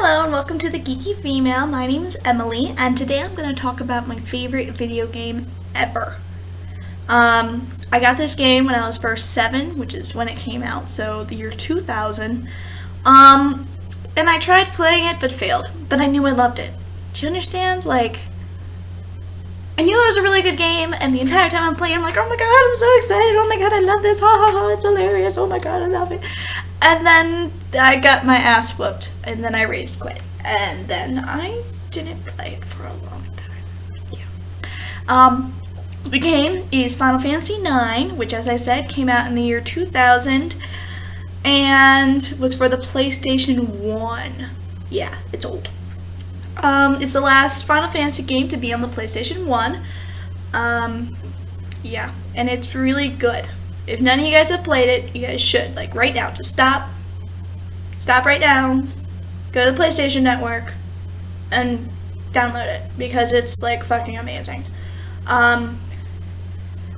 Hello and welcome to The Geeky Female. My name is Emily and today I'm going to talk about my favorite video game ever. I got this game when I was first 7, which is when it came out, so the year 2000. And I tried playing it but failed, but I knew I loved it. Do you understand? Like, I knew it was a really good game, and the entire time I'm playing, I'm like, oh my god, I'm so excited, oh my god, I love this, ha ha ha, it's hilarious, oh my god, I love it. And then I got my ass whooped, and then I rage quit, and then I didn't play it for a long time. Yeah. The game is Final Fantasy IX, which, as I said, came out in the year 2000, and was for the PlayStation 1. Yeah, it's old. It's the last Final Fantasy game to be on the PlayStation 1. Yeah, and it's really good. If none of you guys have played it, you guys should. Like, right now, just stop right now, go to the PlayStation Network, and download it, because it's, like, fucking amazing. When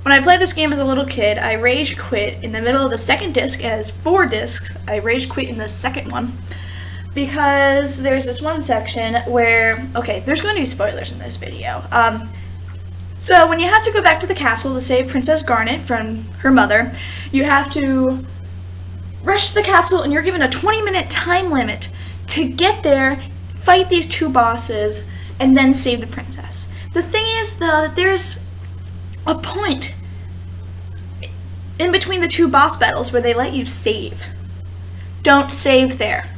I played this game as a little kid, I rage quit in the middle of the second disc. It has 4 discs. I rage quit in the second one. Because there's this one section where, okay, there's going to be spoilers in this video. So when you have to go back to the castle to save Princess Garnet from her mother, you have to rush to the castle and you're given a 20-minute time limit to get there, fight these 2 bosses, and then save the princess. The thing is, though, that there's a point in between the 2 boss battles where they let you save. Don't save there.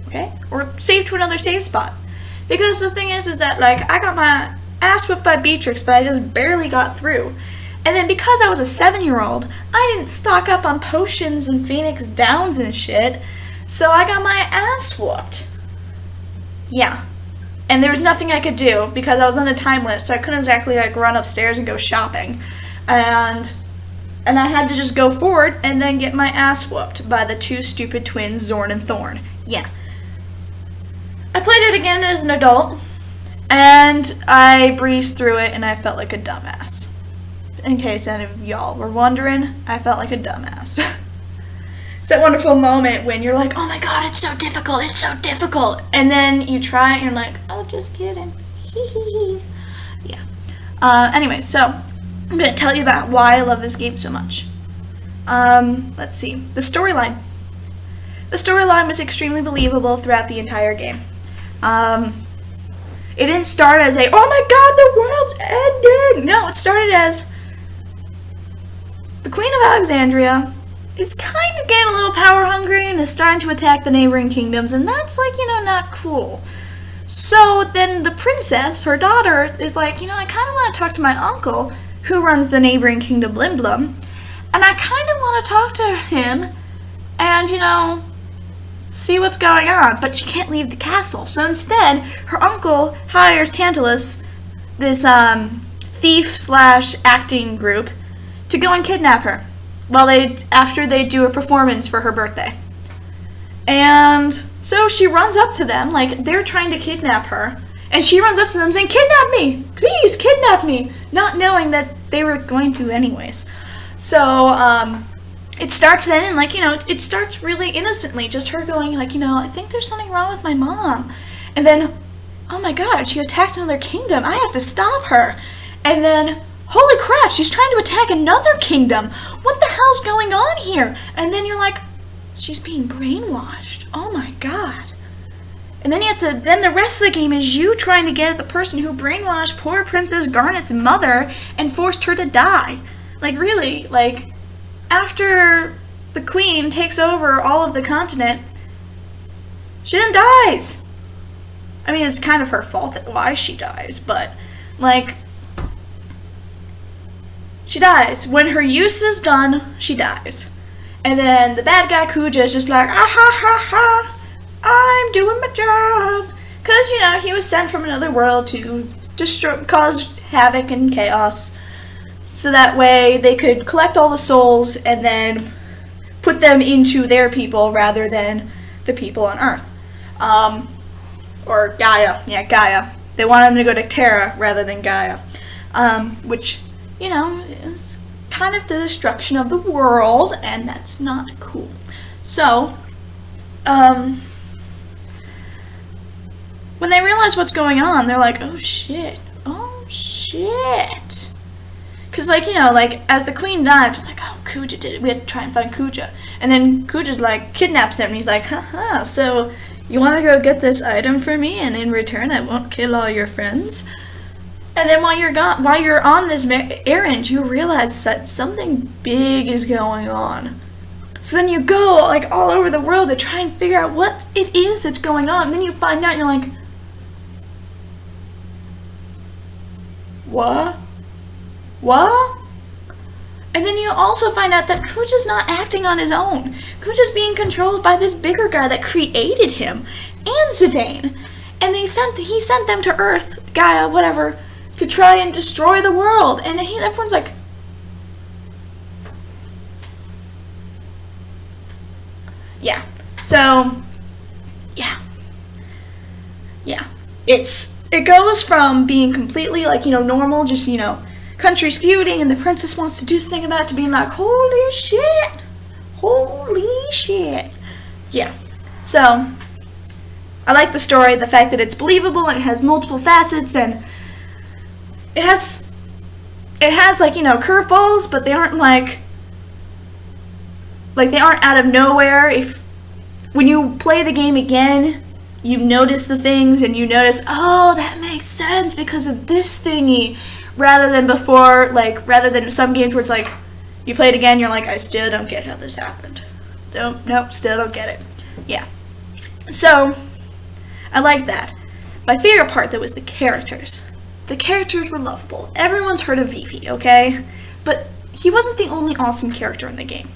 Okay? Or save to another save spot. Because the thing is that, like, I got my ass whipped by Beatrix, but I just barely got through. And then because I was a 7-year-old, I didn't stock up on potions and Phoenix Downs and shit, so I got my ass whooped. Yeah. And there was nothing I could do because I was on a time limit, so I couldn't exactly, like, run upstairs and go shopping. And I had to just go forward and then get my ass whooped by the 2 stupid twins, Zorn and Thorn. Yeah. I played it again as an adult, and I breezed through it, and I felt like a dumbass. In case any of y'all were wondering, I felt like a dumbass. It's that wonderful moment when you're like, oh my god, it's so difficult, and then you try it, and you're like, oh, just kidding. Yeah. Anyway, so I'm going to tell you about why I love this game so much. Let's see. The storyline. The storyline was extremely believable throughout the entire game. It didn't start as a, oh my god, the world's ending! No, it started as the Queen of Alexandria is kind of getting a little power hungry and is starting to attack the neighboring kingdoms, and that's, like, not cool. So then the princess, her daughter, is like, I kind of want to talk to my uncle, who runs the neighboring kingdom, Blim Blum, and I kind of want to talk to him and, see what's going on, but she can't leave the castle. So instead, her uncle hires Tantalus, this thief/acting group, to go and kidnap her after they do a performance for her birthday. And so she runs up to them, like, they're trying to kidnap her, and she runs up to them saying, kidnap me! Please, kidnap me! Not knowing that they were going to anyways. So, it starts then, and, like, it starts really innocently, just her going, like, I think there's something wrong with my mom. And then, oh my god, she attacked another kingdom. I have to stop her. And then, holy crap, she's trying to attack another kingdom. What the hell's going on here? And then you're like, she's being brainwashed. Oh my god. And then then the rest of the game is you trying to get at the person who brainwashed poor Princess Garnet's mother and forced her to die. Like, really, like, after the queen takes over all of the continent, she then dies. I mean, it's kind of her fault why she dies, but, like, she dies. When her use is done, she dies. And then the bad guy Kuja is just like, ah ha ha ha, I'm doing my job. Because, he was sent from another world to cause havoc and chaos. So that way they could collect all the souls and then put them into their people rather than the people on Earth. Or Gaia. Yeah, Gaia. They wanted them to go to Terra rather than Gaia. Which, is kind of the destruction of the world, and that's not cool. So, when they realize what's going on, they're like, oh shit. Because, like, you know, like, as the queen dies, I'm like, oh, Kuja did it. We had to try and find Kuja. And then Kuja's, like, kidnaps him, and he's like, haha, so you want to go get this item for me, and in return I won't kill all your friends? And then while you're on this errand, you realize that something big is going on. So then you go, like, all over the world to try and figure out what it is that's going on. And then you find out, and you're like, what? And then you also find out that Kuja's not acting on his own. Kuja's being controlled by this bigger guy that created him, and Zidane. And he sent them to Earth, Gaia, whatever, to try and destroy the world. And everyone's like, yeah. So, yeah. It goes from being completely, like, you know, normal, just, you know, countries feuding and the princess wants to do something about it, to being like, holy shit. Yeah. So, I like the story, the fact that it's believable and it has multiple facets, and it has like, you know, curveballs, but they aren't they aren't out of nowhere. When you play the game again, you notice the things and you notice, oh, that makes sense because of this thingy, rather than some games where it's like, you play it again, you're like, I still don't get how this happened. Nope, still don't get it. Yeah. So, I like that. My favorite part, though, was the characters. The characters were lovable. Everyone's heard of Vivi, okay? But he wasn't the only awesome character in the game.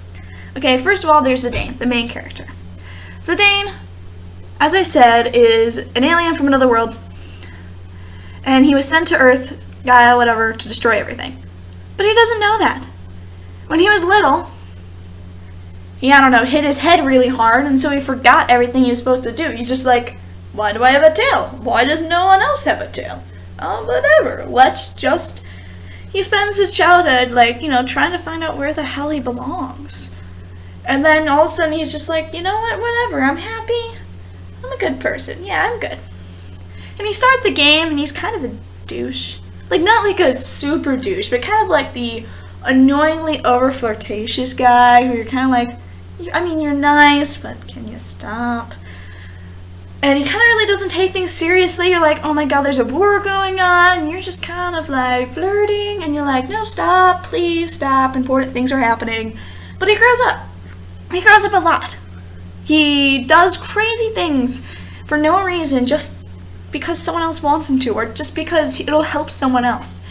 Okay, first of all, there's Zidane, the main character. Zidane, as I said, is an alien from another world. And he was sent to Earth, Gaia, whatever, to destroy everything. But he doesn't know that. When he was little, he, I don't know, hit his head really hard, and so he forgot everything he was supposed to do. He's just like, why do I have a tail? Why does no one else have a tail? Oh, whatever. He spends his childhood, like, you know, trying to find out where the hell he belongs. And then all of a sudden he's just like, you know what, whatever, I'm happy. I'm a good person. Yeah, I'm good. And he starts the game, and he's kind of a douche. Like, not like a super douche, but kind of like the annoyingly over-flirtatious guy who you're kind of like, I mean, you're nice, but can you stop? And he kind of really doesn't take things seriously. You're like, oh my god, there's a war going on, and you're just kind of like flirting, and you're like, no, stop, please stop, important things are happening. But he grows up. He grows up a lot. He does crazy things for no reason, just because someone else wants him to, or just because it'll help someone else.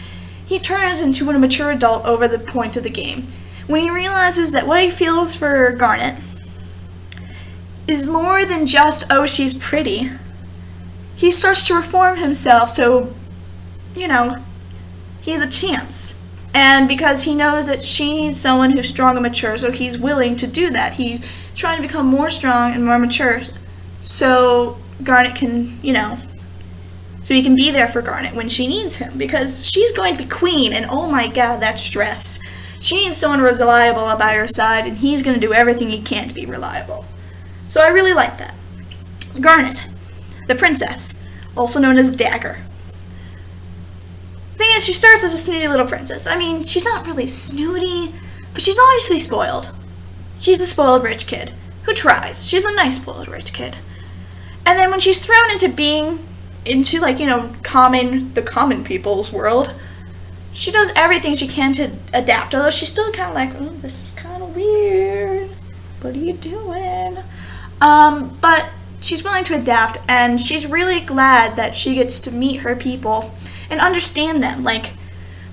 He turns into a mature adult over the point of the game, when he realizes that what he feels for Garnet is more than just, oh, she's pretty. He starts to reform himself, so, you know, he has a chance. And because he knows that she needs someone who's strong and mature, so he's willing to do that. He's trying to become more strong and more mature, so Garnet can, you know, so he can be there for Garnet when she needs him, because she's going to be queen, and oh my god, that's stress. She needs someone reliable by her side, and he's going to do everything he can to be reliable. So I really like that. Garnet, the princess, also known as Dagger. The thing is, she starts as a snooty little princess. I mean, she's not really snooty, but she's obviously spoiled. She's a spoiled rich kid who tries. She's a nice spoiled rich kid. And then when she's thrown into like, you know, the common people's world, she does everything she can to adapt, although she's still kind of like, oh, this is kind of weird. What are you doing? But she's willing to adapt, and she's really glad that she gets to meet her people and understand them. Like,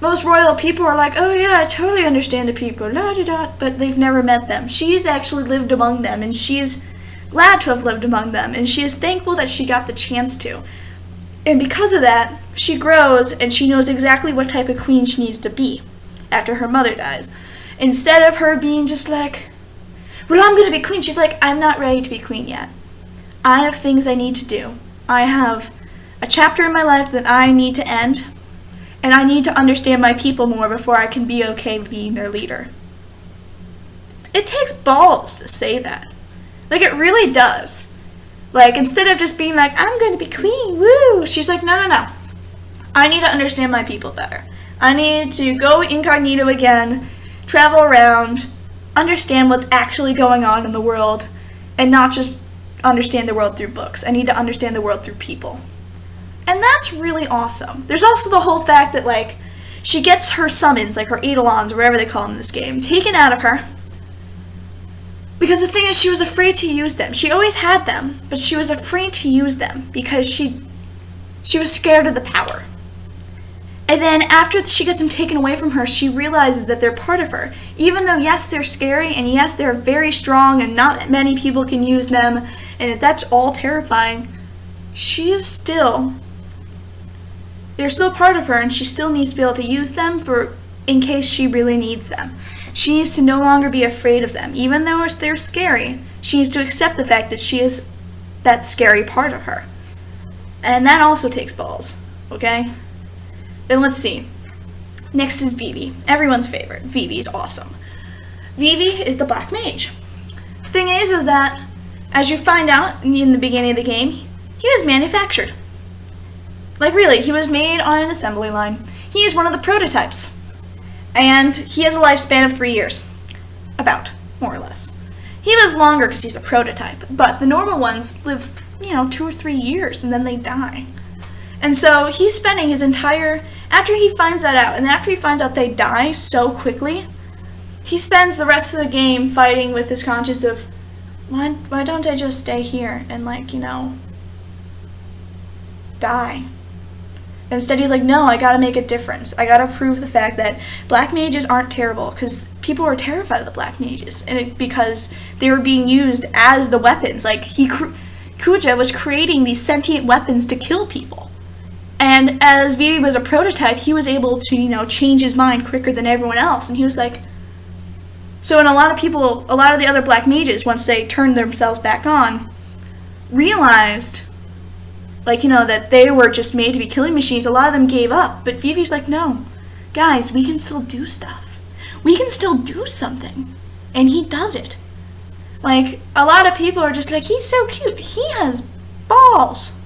most royal people are like, oh yeah, I totally understand the people, but they've never met them. She's actually lived among them, and she's glad to have lived among them, and she is thankful that she got the chance to. And because of that, she grows, and she knows exactly what type of queen she needs to be after her mother dies. Instead of her being just like, well, I'm going to be queen, she's like, I'm not ready to be queen yet. I have things I need to do. I have a chapter in my life that I need to end, and I need to understand my people more before I can be okay being their leader. It takes balls to say that. Like, it really does. Like, instead of just being like, I'm going to be queen, woo, she's like, no, no, no. I need to understand my people better. I need to go incognito again, travel around, understand what's actually going on in the world, and not just understand the world through books. I need to understand the world through people. And that's really awesome. There's also the whole fact that, like, she gets her summons, like her eidolons, or whatever they call them in this game, taken out of her. Because the thing is, she was afraid to use them. She always had them, but she was afraid to use them because she was scared of the power. And then after she gets them taken away from her, she realizes that they're part of her. Even though, yes, they're scary, and yes, they're very strong, and not many people can use them, and if that's all terrifying, they're still part of her, and she still needs to be able to use them in case she really needs them. She needs to no longer be afraid of them. Even though they're scary, she needs to accept the fact that she is that scary part of her. And that also takes balls, okay? Then let's see. Next is Vivi. Everyone's favorite. Vivi is awesome. Vivi is the black mage. Thing is that, as you find out in the beginning of the game, he was manufactured. Like, really, he was made on an assembly line. He is one of the prototypes. And he has a lifespan of 3 years. About, more or less. He lives longer because he's a prototype, but the normal ones live, 2 or 3 years, and then they die. And so he's spending his entire, after he finds that out, and after he finds out they die so quickly, he spends the rest of the game fighting with his conscience of, why don't I just stay here and, die? Instead, he's like, no, I gotta make a difference. I gotta prove the fact that black mages aren't terrible, because people were terrified of the black mages, and because they were being used as the weapons. Like, Kuja was creating these sentient weapons to kill people. And as Vivi was a prototype, he was able to, change his mind quicker than everyone else, and he was like, so a lot of the other black mages, once they turned themselves back on, realized that they were just made to be killing machines. A lot of them gave up, but Vivi's like, no, guys, we can still do stuff. We can still do something. And he does it. Like, a lot of people are just like, he's so cute. He has balls.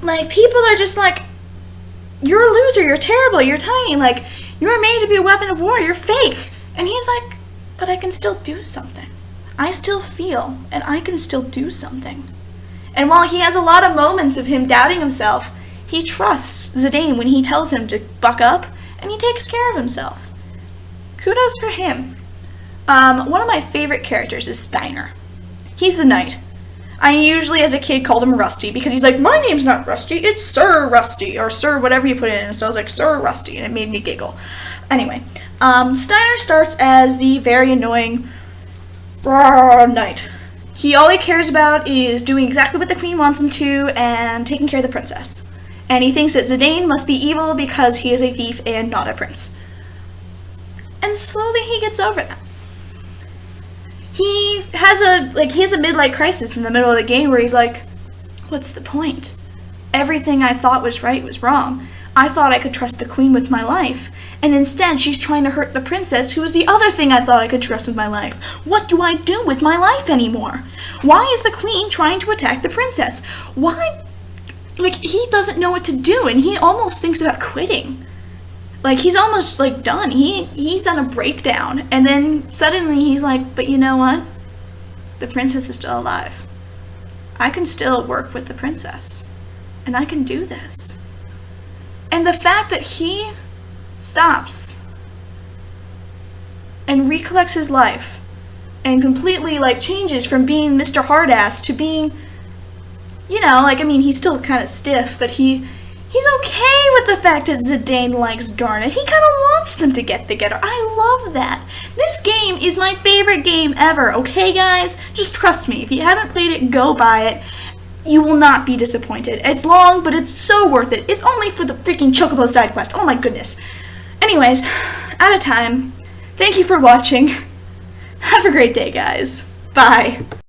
Like, people are just like, you're a loser, you're terrible, you're tiny, like, you're made to be a weapon of war, you're fake. And he's like, but I can still do something. I still feel, and I can still do something. And while he has a lot of moments of him doubting himself, he trusts Zidane when he tells him to buck up, and he takes care of himself. Kudos for him. One of my favorite characters is Steiner. He's the knight. I usually, as a kid, called him Rusty, because he's like, my name's not Rusty, it's Sir Rusty, or Sir whatever you put in, so I was like, Sir Rusty, and it made me giggle. Anyway, Steiner starts as the very annoying knight. All he cares about is doing exactly what the queen wants him to and taking care of the princess. And he thinks that Zidane must be evil because he is a thief and not a prince. And slowly he gets over that. He has a midlife crisis in the middle of the game where he's like, what's the point? Everything I thought was right was wrong. I thought I could trust the queen with my life. And instead, she's trying to hurt the princess, who was the other thing I thought I could trust with my life. What do I do with my life anymore? Why is the queen trying to attack the princess? Why? He doesn't know what to do, and he almost thinks about quitting. He's almost, done. He's on a breakdown. And then suddenly he's like, but you know what? The princess is still alive. I can still work with the princess. And I can do this. And the fact that he stops and recollects his life and completely changes from being Mr. Hardass to being, he's still kind of stiff, but he's okay with the fact that Zidane likes Garnet. He kind of wants them to get together. I love that. This game is my favorite game ever, okay guys? Just trust me. If you haven't played it, go buy it. You will not be disappointed. It's long, but it's so worth it. If only for the freaking Chocobo side quest. Oh my goodness. Anyways, out of time. Thank you for watching. Have a great day, guys. Bye.